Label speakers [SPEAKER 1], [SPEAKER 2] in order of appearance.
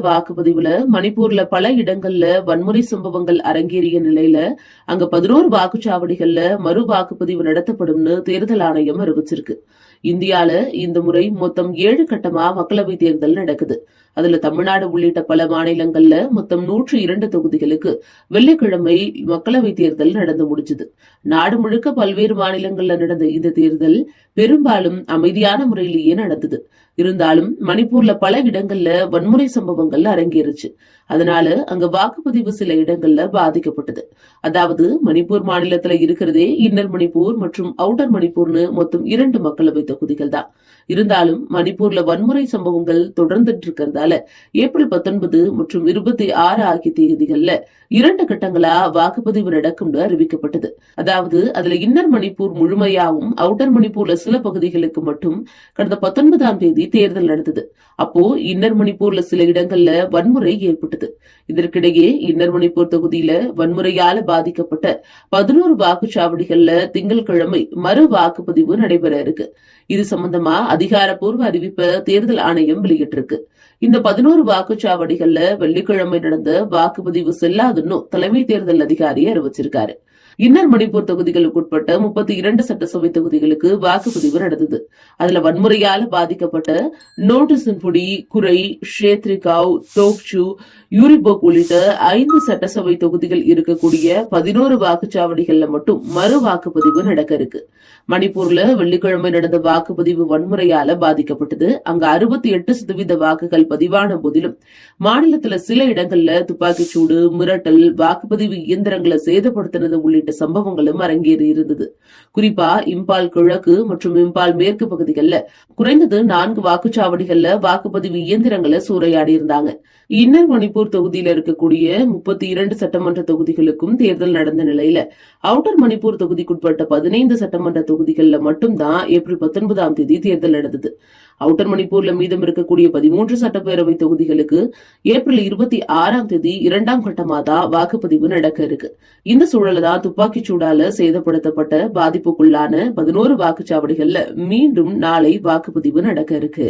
[SPEAKER 1] வாக்குப்பதிவுல மணிப்பூர்ல பல இடங்கள்ல வன்முறை சம்பவங்கள் அரங்கேறிய நிலையில அங்க 11 வாக்குச்சாவடிகள்ல மறு வாக்குப்பதிவு நடத்தப்படும்னு தேர்தல் ஆணையம் அறிவிச்சிருக்கு. இந்தியால இந்த முறை மொத்தம் 7 கட்டமா மக்களவை தேர்தல் நடக்குது. அதுல தமிழ்நாடு உள்ளிட்ட பல மாநிலங்கள்ல மொத்தம் 102 தொகுதிகளுக்கு வெள்ளிக்கிழமை மக்களவை தேர்தல் நடந்து முடிஞ்சது. நாடு முழுக்க பல்வேறு மாநிலங்கள்ல நடந்த இந்த தேர்தல் பெரும்பாலும் அமைதியான முறையிலேயே நடந்தது. இருந்தாலும் மணிப்பூர்ல பல இடங்கள்ல வன்முறை சம்பவங்கள் அரங்கேறுச்சு. அதனால அங்க வாக்குப்பதிவு சில இடங்கள்ல பாதிக்கப்பட்டது. அதாவது மணிப்பூர் மாநிலத்துல இருக்கிறதே இன்னர் மணிப்பூர் மற்றும் அவுட்டர் மணிப்பூர்னு மொத்தம் 2 மக்களவை தொகுதிகள் தான். இருந்தாலும் மணிப்பூர்ல வன்முறை சம்பவங்கள் தொடர்ந்துட்டு இருக்கிறதால ஏப்ரல் 19 மற்றும் 26 ஆகிய தேதிகள்ல 2 கட்டங்களா வாக்குப்பதிவு நடக்கும்னு அறிவிக்கப்பட்டது. அதாவது அதுல இன்னர் மணிப்பூர் முழுமையாவும் அவுட்டர் மணிப்பூர்ல சில பகுதிகளுக்கு மட்டும் கடந்த 19ஆம் தேதி தேர்தல் நடந்தது. அப்போ இன்னர் மணிப்பூர்ல சில இடங்கள்ல வன்முறை ஏற்பட்டது. இதற்கிடையே இன்னர் மணிப்பூர் தொகுதியில வன்முறையால பாதிக்கப்பட்ட 11 வாக்குச்சாவடிகள்ல திங்கட்கிழமை மறு வாக்குப்பதிவு நடைபெற இருக்கு. இது சம்பந்தமா அதிகாரப்பூர்வ அறிவிப்பை தேர்தல் ஆணையம் வெளியிட்டிருக்கு. இந்த 11 வாக்குச்சாவடிகள்ல வெள்ளிக்கிழமை நடந்த வாக்குப்பதிவு செல்லாதுன்னு தலைமை தேர்தல் அதிகாரி அறிவிச்சிருக்காரு. இன்னர் மணிப்பூர் தொகுதிகளுக்கு உட்பட்ட 32 சட்டசபை தொகுதிகளுக்கு வாக்குப்பதிவு நடந்தது. அதுல வன்முறையால பாதிக்கப்பட்ட நோட்டிசன்புடி, குரை, ஷேத்ரிகாவ், தோக்சு, யூரிபோக் உள்ளிட்ட 5 சட்டசபை தொகுதிகள் இருக்கக்கூடிய 11 வாக்குச்சாவடிகள்ல மட்டும் மறு வாக்குப்பதிவு நடக்க இருக்கு. மணிப்பூர்ல வெள்ளிக்கிழமை நடந்த வாக்குப்பதிவு வன்முறையால பாதிக்கப்பட்டது. அங்க 68% வாக்குகள் பதிவான போதிலும் மாநிலத்துல சில இடங்கள்ல துப்பாக்கிச்சூடு, மிரட்டல், வாக்குப்பதிவு இயந்திரங்களை சேதப்படுத்தினது உள்ளிட்ட சம்பவங்களும் அரங்கேறி இருந்தது. குறிப்பா இம்பால் கிழக்கு மற்றும் இம்பால் மேற்கு பகுதிகளில் குறைந்தது 4 வாக்குச்சாவடிகள்ல வாக்குப்பதிவு இயந்திரங்களை சூறையாடி இருந்தாங்க. இன்னர் மணிப்பூர் தொகுதியில இருக்கக்கூடிய 32 சட்டமன்ற தொகுதிகளுக்கும் தேர்தல் நடந்த நிலையில அவுட்டர் மணிப்பூர் தொகுதிக்குட்பட்ட 15 சட்டமன்ற தொகுதிகள்ல மட்டும்தான் ஏப்ரல் 19ஆம் தேதி தேர்தல் நடந்தது. அவுட்டர் மணிப்பூர்ல மீதம் இருக்கக்கூடிய 13 சட்டப்பேரவை தொகுதிகளுக்கு ஏப்ரல் 26ஆம் தேதி 2ஆம் கட்டமா தான் வாக்குப்பதிவு நடக்க இருக்கு. இந்த சூழல தான் துப்பாக்கிச் சூடால சேதப்படுத்தப்பட்ட பாதிப்புக்குள்ளான 11 வாக்குச்சாவடிகள்ல மீண்டும் நாளை வாக்குப்பதிவு நடக்க இருக்கு.